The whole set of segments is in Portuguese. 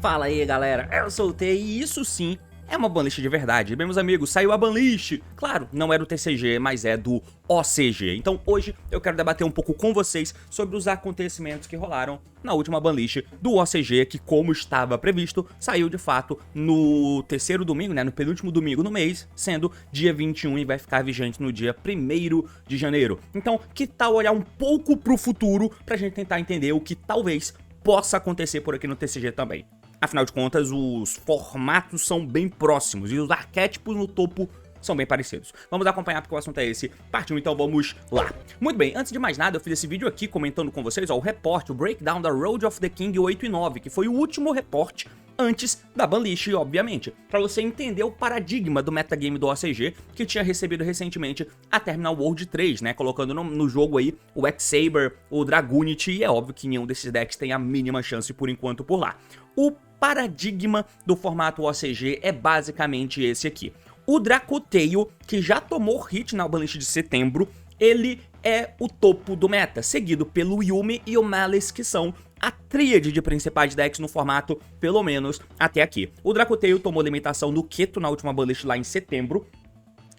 Fala aí, galera, eu sou o T e isso sim é uma banlist de verdade. Bem, meus amigos, saiu a banlist. Claro, não é do TCG, mas é do OCG. Então hoje eu quero debater um pouco com vocês sobre os acontecimentos que rolaram na última banlist do OCG, que, como estava previsto, saiu de fato no terceiro domingo, né, no penúltimo domingo no mês, sendo dia 21 e vai ficar vigente no dia 1º de janeiro. Então, que tal olhar um pouco pro futuro pra gente tentar entender o que talvez possa acontecer por aqui no TCG também. Afinal de contas, os formatos são bem próximos e os arquétipos no topo são bem parecidos. Vamos acompanhar porque o assunto é esse. Partiu, então vamos lá. Muito bem, antes de mais nada, eu fiz esse vídeo aqui comentando com vocês, ó, o reporte, o breakdown da Road of the King 8 e 9, que foi o último reporte antes da banlist, obviamente, para você entender o paradigma do metagame do OCG, que tinha recebido recentemente a Terminal World 3, né, colocando no jogo aí o X-Saber, o Dragunity, e é óbvio que nenhum desses decks tem a mínima chance por enquanto por lá. O paradigma do formato OCG é basicamente esse aqui. O Dracotail, que já tomou hit na banlist de setembro, ele é o topo do meta, seguido pelo Yuumi e o Malice, que são a tríade de principais decks no formato, pelo menos até aqui. O Dracotail tomou limitação no Keto na última banlist lá em setembro,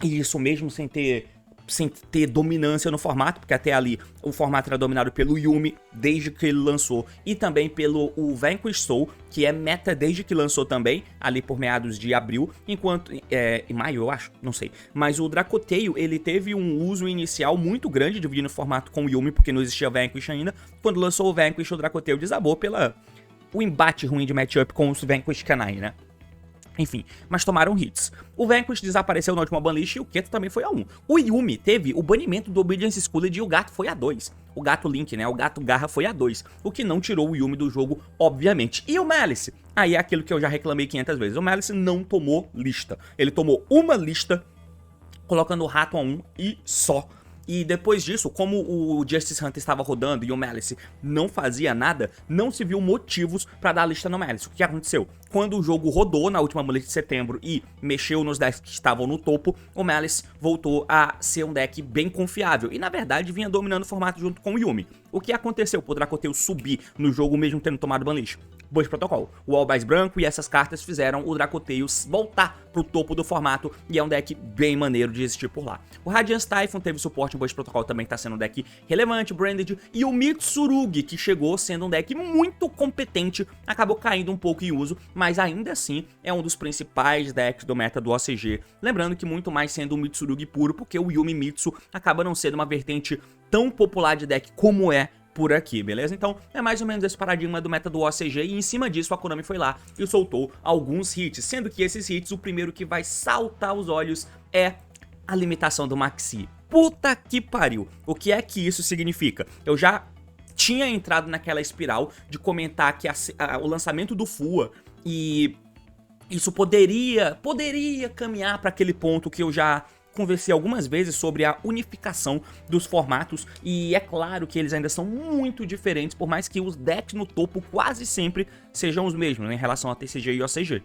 e isso mesmo sem ter dominância no formato, porque até ali o formato era dominado pelo Yuumi desde que ele lançou, e também pelo Vanquish Soul, que é meta desde que lançou também, ali por meados de abril, enquanto, em maio eu acho, não sei, mas o Dracotail, ele teve um uso inicial muito grande dividindo o formato com o Yuumi, porque não existia Vanquish ainda. Quando lançou o Vanquish, o Dracotail desabou o embate ruim de matchup com os Vanquish Canine, né? Enfim, mas tomaram hits. O Vanquish desapareceu na última banlist e o Keto também foi a 1. O Yuumi teve o banimento do Obedience Schooled e o gato foi a 2. O gato Link, né, o gato Garra foi a 2, o que não tirou o Yuumi do jogo, obviamente. E o Malice? Aí é aquilo que eu já reclamei 500 vezes. O Malice não tomou lista. Ele tomou uma lista, colocando o rato a 1 e só. E depois disso, como o Justice Hunter estava rodando e o Malice não fazia nada, não se viu motivos para dar a lista no Malice. O que aconteceu? Quando o jogo rodou na última banlist de setembro e mexeu nos decks que estavam no topo, o Malice voltou a ser um deck bem confiável e, na verdade, vinha dominando o formato junto com o Yuumi. O que aconteceu pro Dracotail subir no jogo mesmo tendo tomado banlist? Boas Protocol. O Albaz branco e essas cartas fizeram o Dracotail voltar pro topo do formato e é um deck bem maneiro de existir por lá. O Radiance Typhon teve suporte em Boas Protocol, também tá sendo um deck relevante, branded, e o Mitsurugi, que chegou sendo um deck muito competente, acabou caindo um pouco em uso, mas ainda assim é um dos principais decks do meta do OCG. Lembrando que muito mais sendo um Mitsurugi puro, porque o Yuumi Mitsu acaba não sendo uma vertente tão popular de deck como é por aqui, beleza? Então é mais ou menos esse paradigma do meta do OCG e em cima disso a Konami foi lá e soltou alguns hits, sendo que esses hits, o primeiro que vai saltar os olhos é a limitação do Maxi. Puta que pariu! O que é que isso significa? Eu já tinha entrado naquela espiral de comentar que o lançamento do FUA e isso poderia caminhar para aquele ponto que eu já conversei algumas vezes sobre a unificação dos formatos, e é claro que eles ainda são muito diferentes, por mais que os decks no topo quase sempre sejam os mesmos, né, em relação a TCG e OCG.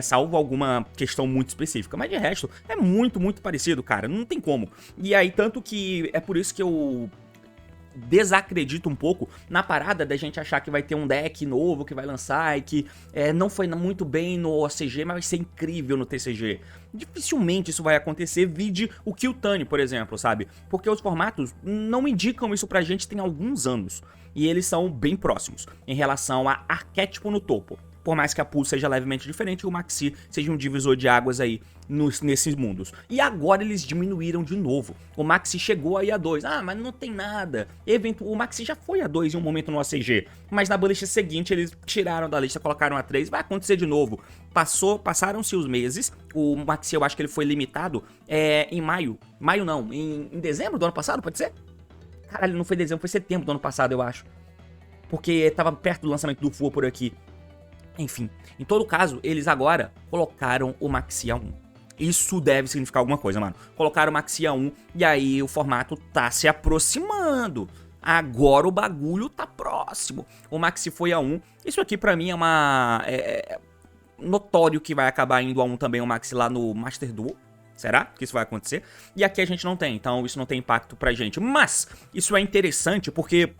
Salvo alguma questão muito específica, mas de resto é muito parecido, cara, não tem como. E aí, tanto que é por isso que eu desacredito um pouco na parada da gente achar que vai ter um deck novo que vai lançar e que não foi muito bem no OCG, mas vai ser incrível no TCG. Dificilmente isso vai acontecer, vide o Qtani, por exemplo, sabe? Porque os formatos não indicam isso pra gente tem alguns anos, e eles são bem próximos em relação a arquétipo no topo. Por mais que a pool seja levemente diferente, o Maxi seja um divisor de águas aí nesses mundos. E agora eles diminuíram de novo. O Maxi chegou aí a 2. Ah, mas não tem nada. O Maxi já foi a 2 em um momento no OCG. Mas na banlist seguinte eles tiraram da lista, colocaram a 3. Vai acontecer de novo. Passaram-se os meses. O Maxi, eu acho que ele foi limitado em maio. Maio não, em dezembro do ano passado, pode ser? Caralho, não foi dezembro, foi setembro do ano passado, eu acho. Porque tava perto do lançamento do FUA por aqui. Enfim, em todo caso, eles agora colocaram o Maxi A1. Isso deve significar alguma coisa, mano. Colocaram o Maxi A1 e aí o formato tá se aproximando. Agora o bagulho tá próximo. O Maxi foi A1. Isso aqui pra mim é uma... notório que vai acabar indo a 1 também o Maxi lá no Master Duel. Será que isso vai acontecer? E aqui a gente não tem, então isso não tem impacto pra gente. Mas isso é interessante porque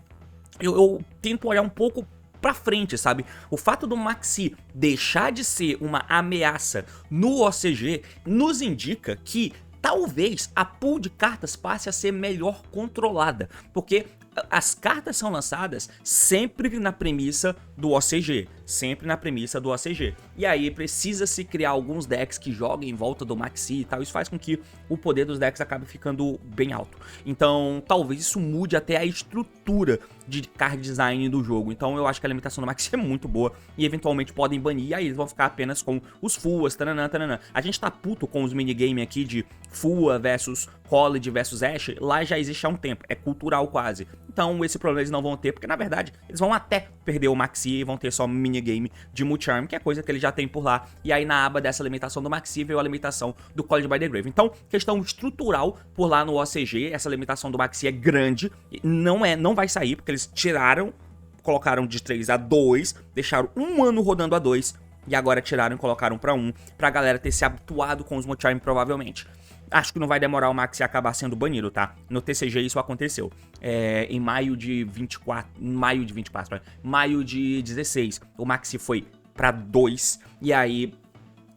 eu tento olhar um pouco pra frente, sabe? O fato do Maxi deixar de ser uma ameaça no OCG nos indica que talvez a pool de cartas passe a ser melhor controlada, porque as cartas são lançadas sempre na premissa do OCG, e aí precisa se criar alguns decks que joguem em volta do Maxi e tal, isso faz com que o poder dos decks acabe ficando bem alto. Então talvez isso mude até a estrutura de card design do jogo, então eu acho que a limitação do Maxi é muito boa e eventualmente podem banir, e aí eles vão ficar apenas com os Fuas, tananã, tananã. A gente tá puto com os minigame aqui de Fua versus College versus Ash, lá já existe há um tempo, é cultural quase. Então esse problema eles não vão ter, porque na verdade eles vão até perder o Maxi e vão ter só minigame de Multi-Arm, que é coisa que eles já têm por lá. E aí na aba dessa limitação do Maxi veio a limitação do College by the Grave. Então, questão estrutural por lá no OCG, essa limitação do Maxi é grande, não vai sair, porque eles tiraram, colocaram de 3 a 2, deixaram um ano rodando a 2, e agora tiraram e colocaram pra 1, pra galera ter se habituado com os Multi-Arm provavelmente. Acho que não vai demorar o Maxi acabar sendo banido, tá? No TCG isso aconteceu. Em maio de 16, o Maxi foi pra 2, e aí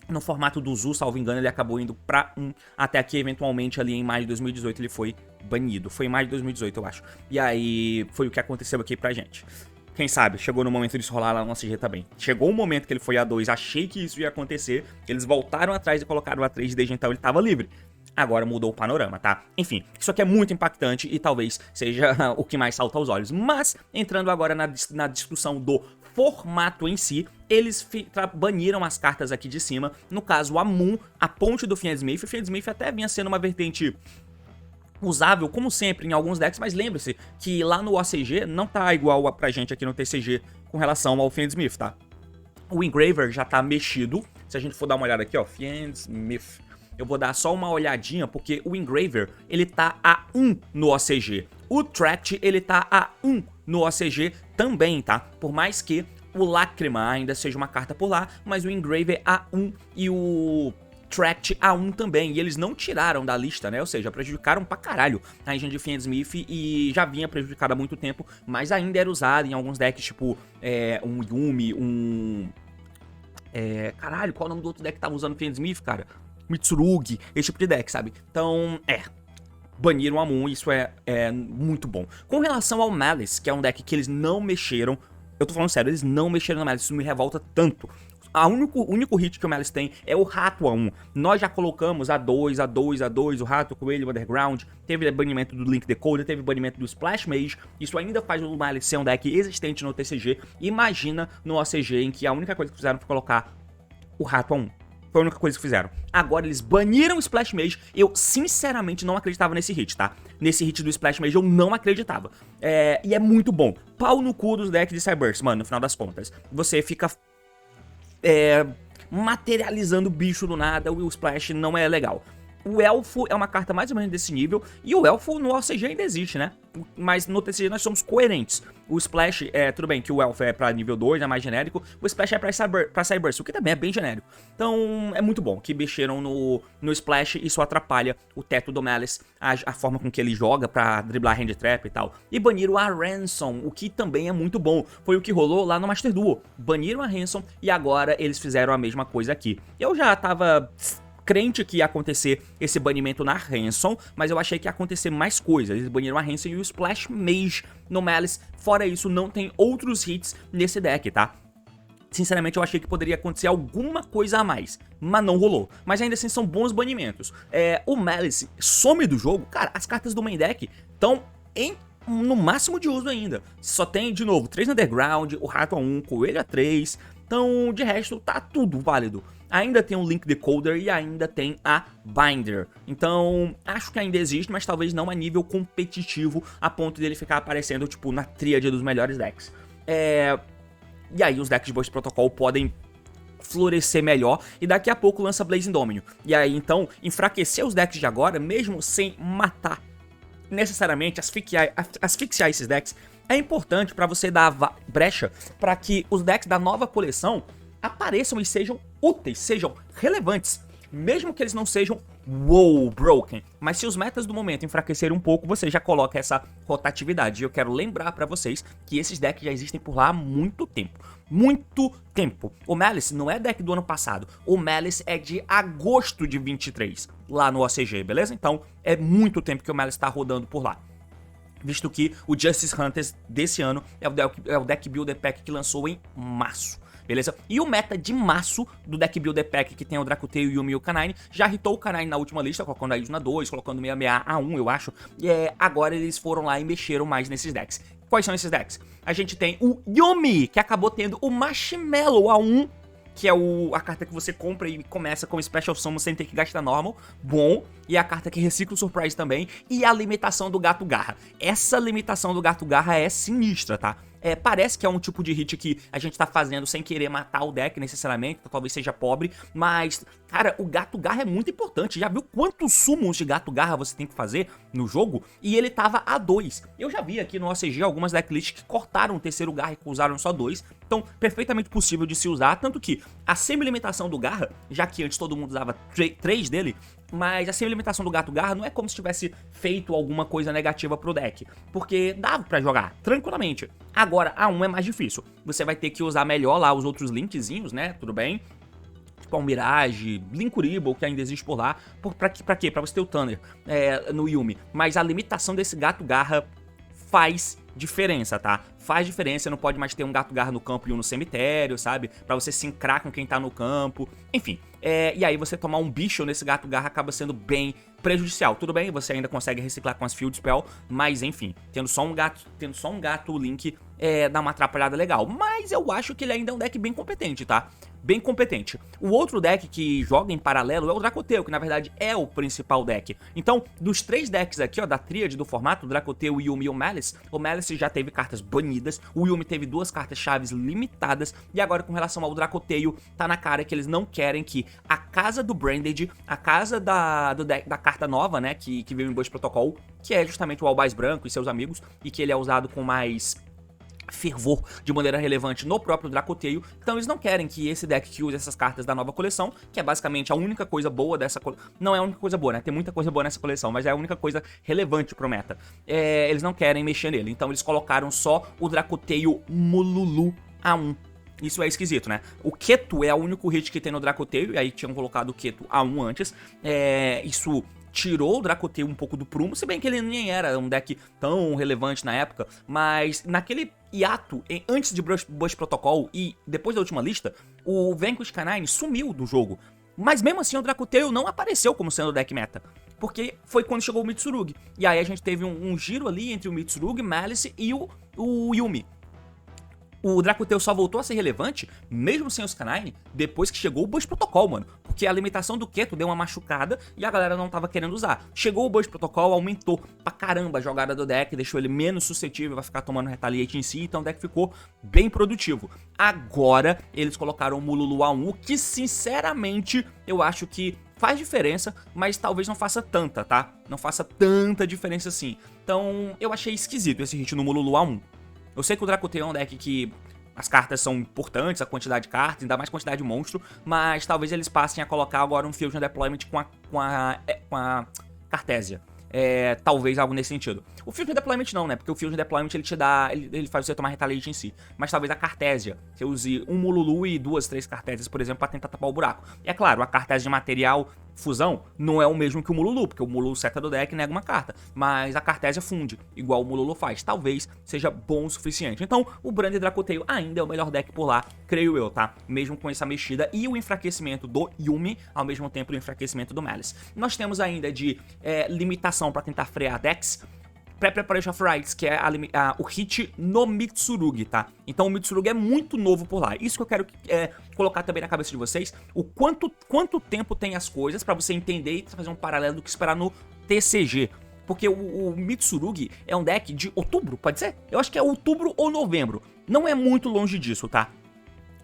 no formato do Zu, salvo engano, ele acabou indo pra 1, até que eventualmente ali em maio de 2018 ele foi banido. Foi em maio de 2018, eu acho. E aí foi o que aconteceu aqui pra gente. Quem sabe, chegou no momento disso rolar lá no OCG também. Chegou o momento que ele foi a 2, achei que isso ia acontecer, eles voltaram atrás e colocaram a 3, desde então ele tava livre. Agora mudou o panorama, tá? Enfim, isso aqui é muito impactante e talvez seja o que mais salta aos olhos. Mas, entrando agora na discussão do formato em si, eles baniram as cartas aqui de cima. No caso, a Moon, a ponte do Fiendsmith. O Fiendsmith até vinha sendo uma vertente usável, como sempre, em alguns decks, mas lembre-se que lá no OCG não tá igual pra gente aqui no TCG com relação ao Fiendsmith, tá? O Engraver já tá mexido. Se a gente for dar uma olhada aqui, ó, Fiendsmith, eu vou dar só uma olhadinha, porque o Engraver, ele tá a 1 no OCG. O Tract, ele tá a 1 no OCG também, tá? Por mais que o Lacrima ainda seja uma carta por lá, mas o Engraver A1 e o Tract A1 também, e eles não tiraram da lista, né? Ou seja, prejudicaram pra caralho a engine de Fiendsmith e já vinha prejudicado há muito tempo, mas ainda era usado em alguns decks, tipo um Yumi, caralho, qual é o nome do outro deck que tava usando Fiendsmith, cara? Mitsurugi, esse tipo de deck, sabe? Então, baniram a Moon, isso é muito bom. Com relação ao Malice, que é um deck que eles não mexeram, eu tô falando sério, eles não mexeram no Malice, isso me revolta tanto. O único hit que o Malice tem é o Rato A1. Nós já colocamos A2, o Rato, o Coelho, o Underground, teve banimento do Link Decoder, teve banimento do Splash Mage, isso ainda faz o Malice ser um deck existente no TCG. Imagina no OCG, em que a única coisa que fizeram foi colocar o Rato A1. Foi a única coisa que fizeram. Agora eles baniram o Splash Mage. Eu sinceramente não acreditava nesse hit, tá? Nesse hit do Splash Mage eu não acreditava. E é muito bom. Pau no cu dos decks de Cyberse, mano, no final das contas. Você fica materializando bicho do nada, o Splash não é legal. O Elfo é uma carta mais ou menos desse nível, e o Elfo no OCG ainda existe, né? Mas no TCG nós somos coerentes. O Splash, tudo bem que o Elfo é pra nível 2, é mais genérico, o Splash é pra Cyberse, o que também é bem genérico. Então é muito bom que mexeram no Splash, isso atrapalha o teto do Malice, a forma com que ele joga pra driblar hand trap e tal. E baniram a Ransom, o que também é muito bom. Foi o que rolou lá no Master Duel. Baniram a Ransom e agora eles fizeram a mesma coisa aqui. Eu já tava crente que ia acontecer esse banimento na Ransom, mas eu achei que ia acontecer mais coisas. Eles baniram a Ransom e o Splash Mage no Malice. Fora isso, não tem outros hits nesse deck, tá? Sinceramente, eu achei que poderia acontecer alguma coisa a mais, mas não rolou. Mas ainda assim, são bons banimentos. O Malice some do jogo, cara, as cartas do main deck estão no máximo de uso ainda. Só tem, de novo, 3 Underground, o Rato A1, Coelho A3, então, de resto, tá tudo válido. Ainda tem o Link Decoder e ainda tem a Binder. Então, acho que ainda existe, mas talvez não a nível competitivo, a ponto dele ficar aparecendo, tipo, na tríade dos melhores decks. E aí, os decks de Burst Protocol podem florescer melhor, e daqui a pouco lança Blazing Dominion. E aí, então, enfraquecer os decks de agora, mesmo sem matar necessariamente, asfixiar esses decks, é importante pra você dar brecha pra que os decks da nova coleção apareçam e sejam úteis, sejam relevantes, mesmo que eles não sejam broken. Mas se os metas do momento enfraquecerem um pouco, você já coloca essa rotatividade. E eu quero lembrar pra vocês que esses decks já existem por lá há muito tempo. Muito tempo. O Malice não é deck do ano passado. O Malice é de agosto de 23, lá no OCG, beleza? Então é muito tempo que o Malice tá rodando por lá. Visto que o Justice Hunters desse ano é o deck Builder Pack que lançou em março. Beleza? E o meta de março do deck Builder Pack, que tem o Dracoteu, o Yumi e o Canine, já hitou o Canine na última lista, colocando a Yuna 2, colocando 66 a 1, eu acho. E agora eles foram lá e mexeram mais nesses decks. Quais são esses decks? A gente tem o Yumi, que acabou tendo o Marshmallow a 1, que é a carta que você compra e começa com Special Summon sem ter que gastar normal, bom, e a carta que recicla o Surprise também, e a limitação do Gato Garra. Essa limitação do Gato Garra é sinistra, tá? Parece que é um tipo de hit que a gente tá fazendo sem querer matar o deck necessariamente, talvez seja pobre, mas, cara, o Gato Garra é muito importante. Já viu quantos summons de Gato Garra você tem que fazer no jogo? E ele tava a 2. Eu já vi aqui no OCG algumas decklists que cortaram o terceiro Garra e usaram só 2, então perfeitamente possível de se usar, tanto que a semi-limitação do Garra, já que antes todo mundo usava 3 dele, mas a semi-limitação do Gato Garra não é como se tivesse feito alguma coisa negativa pro deck, porque dava pra jogar tranquilamente. Agora, a 1 é mais difícil. Você vai ter que usar melhor lá os outros linkzinhos, né? Tudo bem? Tipo o Mirage, Linkuriboh, que ainda existe por lá. Pra quê? Pra você ter o Thunder no Yumi. Mas a limitação desse Gato Garra faz diferença, tá? Faz diferença, não pode mais ter um Gato Garra no campo e um no cemitério, sabe? Pra você sincrar com quem tá no campo. Enfim, e aí você tomar um bicho nesse Gato Garra acaba sendo bem prejudicial. Tudo bem, você ainda consegue reciclar com as Field Spell, mas enfim, tendo só um gato Link dá uma atrapalhada legal. Mas eu acho que ele ainda é um deck bem competente, tá? Bem competente. O outro deck que joga em paralelo é o Dracoteu, que na verdade é o principal deck. Então, dos 3 decks aqui, ó, da tríade do formato, o Dracoteu, o Yumi e o Malice já teve cartas banidas, o Yumi teve 2 cartas chaves limitadas, e agora com relação ao Dracoteu, tá na cara que eles não querem que a casa do Branded, a casa da carta nova, né, que veio em Burst Protocol, que é justamente o Albaz Branco e seus amigos, e que ele é usado com mais fervor de maneira relevante no próprio Dracoteu, então eles não querem que esse deck que use essas cartas da nova coleção, que é basicamente a única coisa boa dessa coleção, não é a única coisa boa, né, tem muita coisa boa nessa coleção, mas é a única coisa relevante pro meta, eles não querem mexer nele, então eles colocaram só o Dracoteu Mululu A1. Isso é esquisito, né? O Keto é o único hit que tem no Dracoteu, e aí tinham colocado o Keto A1 antes, isso tirou o Dracoteu um pouco do prumo, se bem que ele nem era um deck tão relevante na época, mas naquele hiato, antes de Burst Protocol e depois da última lista, o Vanquish Canine sumiu do jogo. Mas mesmo assim o Dracoteu não apareceu como sendo deck meta, porque foi quando chegou o Mitsurugi. E aí a gente teve um giro ali entre o Mitsurugi, Malice e o Yumi. O Dracoteu só voltou a ser relevante, mesmo sem os Canine, depois que chegou o Burst Protocol, mano. Porque a limitação do Keto deu uma machucada e a galera não tava querendo usar. Chegou o Burst Protocol, aumentou pra caramba a jogada do deck, deixou ele menos suscetível a ficar tomando Retaliate em si, então o deck ficou bem produtivo. Agora, eles colocaram o Mululu A1, o que sinceramente eu acho que faz diferença, mas talvez não faça tanta, tá? Não faça tanta diferença assim. Então, eu achei esquisito esse hit no Mululu A1. Eu sei que o Dracoteu é um deck que as cartas são importantes, a quantidade de cartas, ainda mais quantidade de monstro, mas talvez eles passem a colocar agora um Fusion Deployment com a Cartesia. Talvez algo nesse sentido. O Fusion Deployment não, né? Porque o Fusion Deployment ele te dá. Ele faz você tomar Retaliate em si. Mas talvez a Cartesia. Você use um Mululu e 2, 3 Cartesias, por exemplo, pra tentar tapar o buraco. E é claro, a Cartesia de material fusão não é o mesmo que o Mululu, porque o Mululu seta do deck nega uma carta. Mas a Cartesia funde, igual o Mululu faz. Talvez seja bom o suficiente. Então, o Brand Dracoteu ainda é o melhor deck por lá, creio eu, tá? Mesmo com essa mexida e o enfraquecimento do Yumi, ao mesmo tempo o enfraquecimento do Malice. Nós temos ainda de limitação pra tentar frear decks, Pre-Preparation of Rites, que é o hit no Mitsurugi, tá? Então o Mitsurugi é muito novo por lá. Isso que eu quero colocar também na cabeça de vocês, o quanto tempo tem as coisas pra você entender e fazer um paralelo do que esperar no TCG. Porque o Mitsurugi é um deck de outubro, pode ser? Eu acho que é outubro ou novembro. Não é muito longe disso, tá?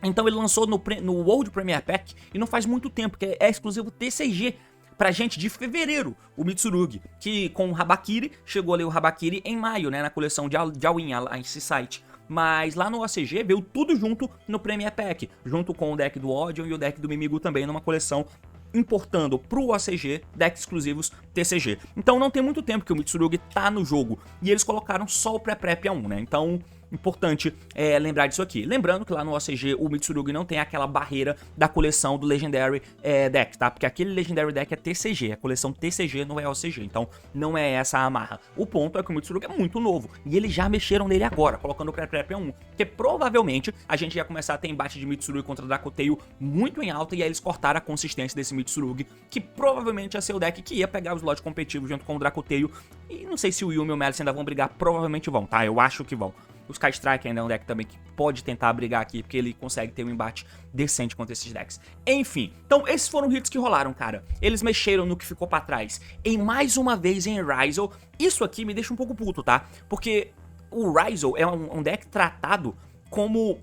Então ele lançou no World Premier Pack e não faz muito tempo, que é exclusivo TCG. Pra gente de fevereiro, o Mitsurugi, que com o Habakiri, chegou ali o Habakiri em maio, né, na coleção de All-in, a Ice Site. mas lá no OCG veio tudo junto no Premier Pack, junto com o deck do Odion e o deck do Mimigu também numa coleção, importando pro OCG decks exclusivos TCG. Então não tem muito tempo que o Mitsurugi tá no jogo, e eles colocaram só o pré-prep A1, né? Então, importante lembrar disso aqui. Lembrando que lá no OCG o Mitsurugi não tem aquela barreira da coleção do Legendary Deck, tá? Porque aquele Legendary Deck é TCG, a coleção TCG não é OCG, então não é essa a amarra. O ponto é que o Mitsurugi é muito novo, e eles já mexeram nele agora, colocando o pré-prep A1, porque provavelmente a gente ia começar a ter embate de Mitsurugi contra Dracoteio muito em alta, e aí eles cortaram a consistência desse Mitsurugi, que provavelmente ia ser o deck que ia pegar o slot competitivo junto com o Dracoteio, e não sei se o Yumi e o Malice ainda vão brigar, provavelmente vão, tá? Eu acho que vão. O Sky Strike ainda é um deck também que pode tentar brigar aqui, porque ele consegue ter um embate decente contra esses decks. Enfim, então esses foram hits que rolaram, cara. Eles mexeram no que ficou pra trás. E mais uma vez em Ryzel, isso aqui me deixa um pouco puto, tá? Porque o Ryzel é um deck tratado como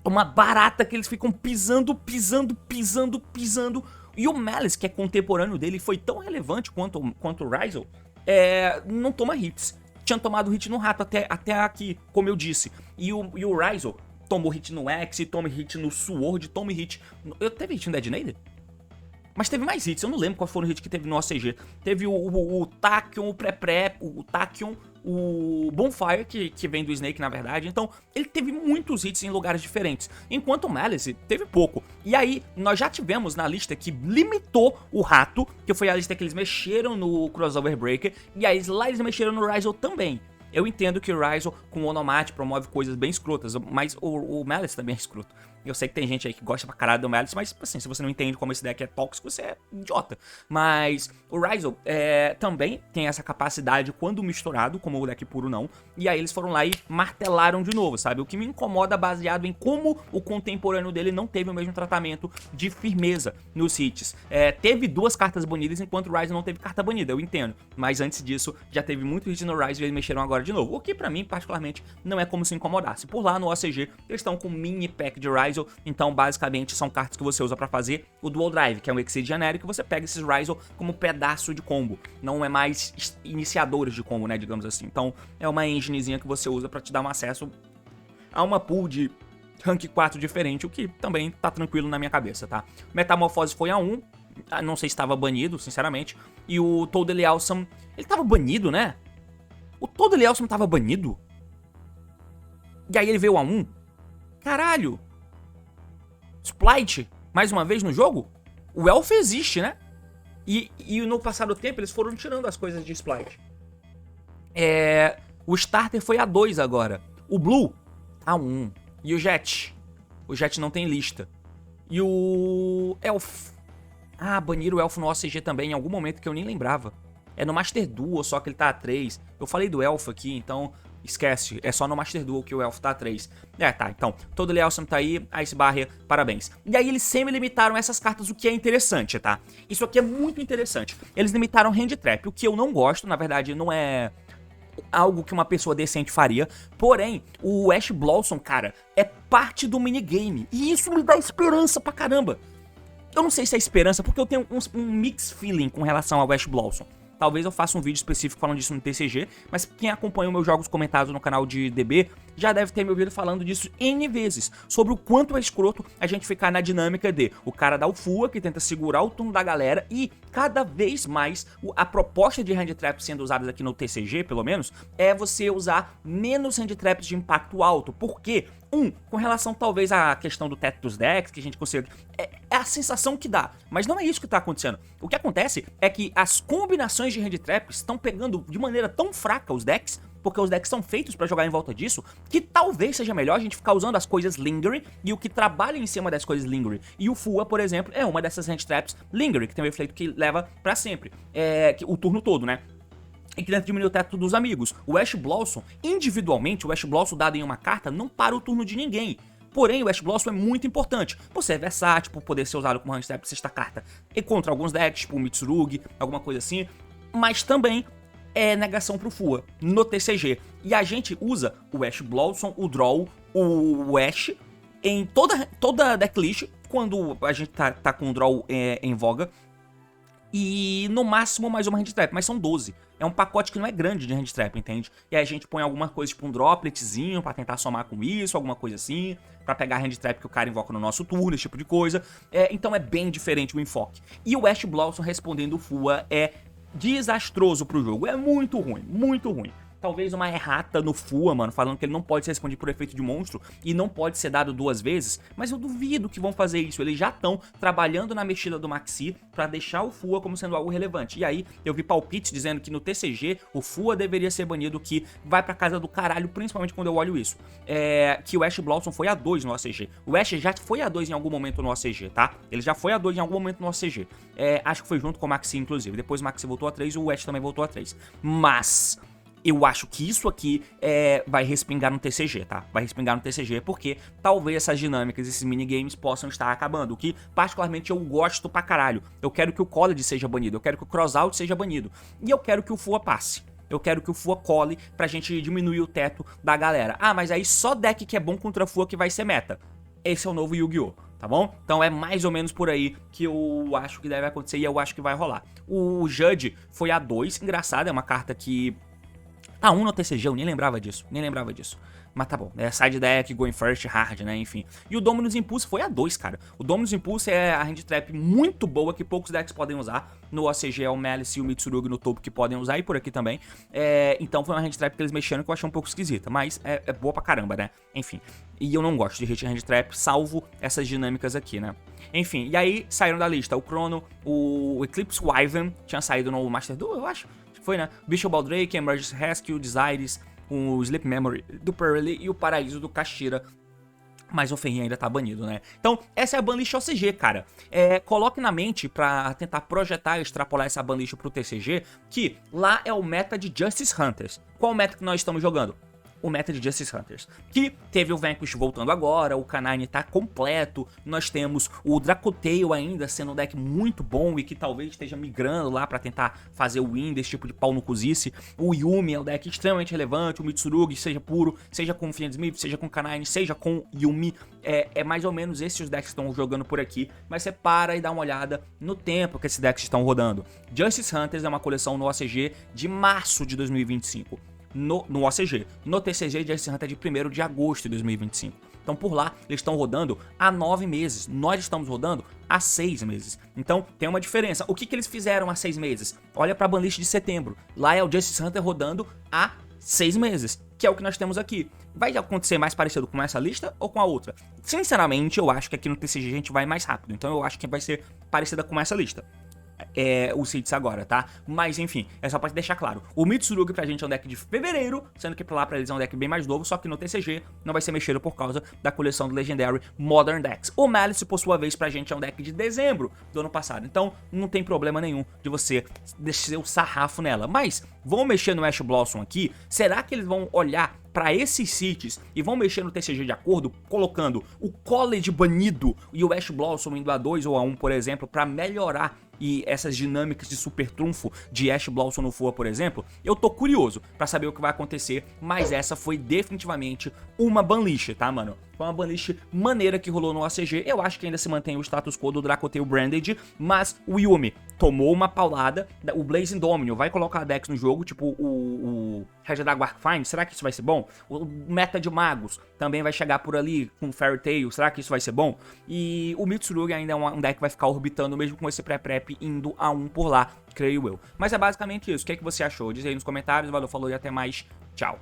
uma barata que eles ficam pisando. E o Malice, que é contemporâneo dele, foi tão relevante quanto o Ryzel, não toma hits. Tinha tomado hit no rato até aqui, como eu disse. E o Ryzel tomou hit no X, toma hit no Sword, toma hit... Teve hit no Dead Nader? Mas teve mais hits, eu não lembro qual foram os hits que teve no OCG. Teve o Tachyon, o Pré-Prep, o Tachyon, o Bonfire, que vem do Snake, na verdade. Então, ele teve muitos hits em lugares diferentes, enquanto o Malice teve pouco. E aí, nós já tivemos na lista que limitou o rato, que foi a lista que eles mexeram no Crossover Breaker, e aí lá eles mexeram no Ryzel também. Eu entendo que o Ryzel com o Onomate promove coisas bem escrotas, mas o Malice também é escroto. Eu sei que tem gente aí que gosta pra caralho do Malice, mas assim, se você não entende como esse deck é tóxico, você é idiota. Mas o Ryzel também tem essa capacidade quando misturado, como o deck puro não, e aí eles foram lá e martelaram de novo, sabe? O que me incomoda baseado em como o contemporâneo dele não teve o mesmo tratamento de firmeza nos hits. Teve 2 cartas banidas, enquanto o Ryzel não teve carta banida, eu entendo. Mas antes disso, já teve muito hit no Ryzel e eles mexeram agora de novo. O que pra mim, particularmente, não é como se incomodasse. Por lá no OCG, eles estão com mini pack de Ryzel, então basicamente são cartas que você usa pra fazer o Dual Drive, que é um Exceed genérico, que você pega esses Ryzel como pedaço de combo. Não é mais iniciadores de combo, né, digamos assim. Então é uma enginezinha que você usa pra te dar um acesso a uma pool de rank 4 diferente, o que também tá tranquilo na minha cabeça, tá? Metamorfose foi a 1, não sei se estava banido, sinceramente. E o Totally Awesome, ele tava banido, né? O Totally Awesome tava banido? E aí ele veio a 1? Caralho! Splight, mais uma vez no jogo? O Elf existe, né? E no passar do tempo eles foram tirando as coisas de Splight. O Starter foi a 2 agora. O Blue, a 1. E o Jet? O Jet não tem lista. E o Elf? Ah, baniram o Elf no OCG também, em algum momento que eu nem lembrava. É no Master Duel, só que ele tá a 3. Eu falei do Elf aqui, então esquece. É só no Master Duel que o Elf tá a 3. Tá, então. Totally Awesome tá aí, Ice Barrier, parabéns. E aí eles semi-limitaram essas cartas, o que é interessante, tá? Isso aqui é muito interessante. Eles limitaram Hand Trap, o que eu não gosto, na verdade não é algo que uma pessoa decente faria. Porém, o Ash Blossom, cara, é parte do minigame. E isso me dá esperança pra caramba. Eu não sei se é esperança, porque eu tenho um mixed feeling com relação ao Ash Blossom. Talvez eu faça um vídeo específico falando disso no TCG, mas quem acompanha os meus jogos comentados no canal de DB já deve ter me ouvido falando disso N vezes, sobre o quanto é escroto a gente ficar na dinâmica de o cara dá o FUA, que tenta segurar o turno da galera, e cada vez mais a proposta de hand traps sendo usadas aqui no TCG, pelo menos, é você usar menos hand traps de impacto alto. Por quê? Com relação talvez à questão do teto dos decks, que a gente consegue... É a sensação que dá, mas não é isso que tá acontecendo. O que acontece é que as combinações de hand traps estão pegando de maneira tão fraca os decks, porque os decks são feitos pra jogar em volta disso, que talvez seja melhor a gente ficar usando as coisas Lingering e o que trabalha em cima das coisas Lingering. E o FUA, por exemplo, é uma dessas hand traps Lingering, que tem um efeito que leva pra sempre, o turno todo, né? E que tenta diminuir o teto dos amigos. O Ash Blossom, individualmente, o Ash Blossom dado em uma carta não para o turno de ninguém. Porém, o Ash Blossom é muito importante, por ser versátil, por poder ser usado como handtrap de sexta carta. E contra alguns decks, tipo o Mitsurugi, alguma coisa assim. Mas também é negação pro FUA, no TCG. E a gente usa o Ash Blossom, o Draw, o Ash, em toda decklist, quando a gente tá com o Draw em voga. E no máximo mais uma handtrap, mas são 12. É um pacote que não é grande de hand trap, entende? E aí a gente põe alguma coisa, tipo um dropletzinho pra tentar somar com isso, alguma coisa assim, pra pegar hand trap que o cara invoca no nosso turno, esse tipo de coisa. Então é bem diferente o enfoque. E o Ash Blossom respondendo o Fua é desastroso pro jogo, é muito ruim, muito ruim. Talvez uma errata no Fua, mano, falando que ele não pode ser respondido por efeito de monstro e não pode ser dado 2 vezes, mas eu duvido que vão fazer isso. Eles já estão trabalhando na mexida do Maxi pra deixar o Fua como sendo algo relevante. E aí eu vi palpites dizendo que no TCG o Fua deveria ser banido, que vai pra casa do caralho, principalmente quando eu olho isso. Que o Ash Blossom foi A2 no OCG. O Ash já foi A2 em algum momento no OCG, tá? Ele já foi A2 em algum momento no OCG. Acho que foi junto com o Maxi, inclusive. Depois o Maxi voltou a 3 e o Ash também voltou a 3. Mas eu acho que isso aqui vai respingar no TCG, tá? Vai respingar no TCG porque talvez essas dinâmicas, esses minigames possam estar acabando, o que particularmente eu gosto pra caralho. Eu quero que o College seja banido, eu quero que o Crossout seja banido e eu quero que o Fua passe. Eu quero que o Fua cole pra gente diminuir o teto da galera. Ah, mas aí só deck que é bom contra Fua que vai ser meta. Esse é o novo Yu-Gi-Oh! Tá bom? Então é mais ou menos por aí que eu acho que deve acontecer e eu acho que vai rolar. O Judge foi A2, engraçado, é uma carta que tá 1 no TCG, eu nem lembrava disso, Mas tá bom, side deck, going first, hard, né, enfim. E o Dominus Impulse foi A2, cara. O Dominus Impulse é a hand trap muito boa que poucos decks podem usar. No OCG é o Malice e o Mitsurugi no topo que podem usar e por aqui também. Então foi uma hand trap que eles mexeram que eu achei um pouco esquisita, mas é boa pra caramba, né, enfim. E eu não gosto de hit hand trap, salvo essas dinâmicas aqui, né. Enfim, e aí saíram da lista o Chrono, o Eclipse Wyvern, tinha saído no Master Duel, eu acho. Foi, né? Bishop Baldrake, Emergence Rescue, Desires, o Sleep Memory do Pearly e o Paraíso do Kashira. Mas o Ferrinha ainda tá banido, né? Então, essa é a banlist OCG, cara. Coloque na mente pra tentar projetar e extrapolar essa banlist pro TCG, que lá é o meta de Justice Hunters. Qual o meta que nós estamos jogando? O meta de Justice Hunters, que teve o Vanquish voltando agora, o Canine tá completo, nós temos o Dracotail ainda sendo um deck muito bom e que talvez esteja migrando lá pra tentar fazer o win desse tipo de pau no cozice. O Yumi é um deck extremamente relevante, o Mitsurugi, seja puro, seja com Fiend Smith, seja com Canine, seja com Yumi, é mais ou menos esses os decks que estão jogando por aqui, mas você para e dá uma olhada no tempo que esses decks estão rodando. Justice Hunters é uma coleção no OCG de março de 2025. No OCG. No TCG, Justice Hunter é de 1º de agosto de 2025. Então por lá, eles estão rodando há 9 meses. Nós estamos rodando há 6 meses. Então tem uma diferença. O que eles fizeram há 6 meses? Olha pra banlist de setembro. Lá é o Justice Hunter rodando há 6 meses. Que é o que nós temos aqui. Vai acontecer mais parecido com essa lista ou com a outra? Sinceramente, eu acho que aqui no TCG a gente vai mais rápido. Então eu acho que vai ser parecida com essa lista. Os hits agora, tá? Mas enfim, é só pra deixar claro. O Mitsurugi pra gente é um deck de fevereiro, sendo que lá pra eles é um deck bem mais novo, só que no TCG não vai ser mexido por causa da coleção do Legendary Modern Decks. O Malice, por sua vez, pra gente é um deck de dezembro do ano passado, então não tem problema nenhum de você descer o sarrafo nela. Mas vão mexer no Ash Blossom aqui? Será que eles vão olhar para esses cities e vão mexer no TCG de acordo, colocando o College banido e o Ash Blossom indo a 2 ou a 1, por exemplo, para melhorar e essas dinâmicas de super trunfo de Ash Blossom no Fua, por exemplo? Eu tô curioso pra saber o que vai acontecer, mas essa foi definitivamente uma banlist, tá, mano? Foi uma banlist maneira que rolou no OCG. Eu acho que ainda se mantém o status quo do Dracotail Branded, mas o Yumi tomou uma paulada. O Blazing Dominion vai colocar decks no jogo, tipo o Regia da Arcfiend. Será que isso vai ser bom? O meta de magos também vai chegar por ali com Fairy Tail. Será que isso vai ser bom? E o Mitsurugi ainda é um deck que vai ficar orbitando mesmo com esse pré-prep indo a 1 por lá, creio eu. Mas é basicamente isso. O que é que você achou? Diz aí nos comentários. Valeu, falou e até mais. Tchau.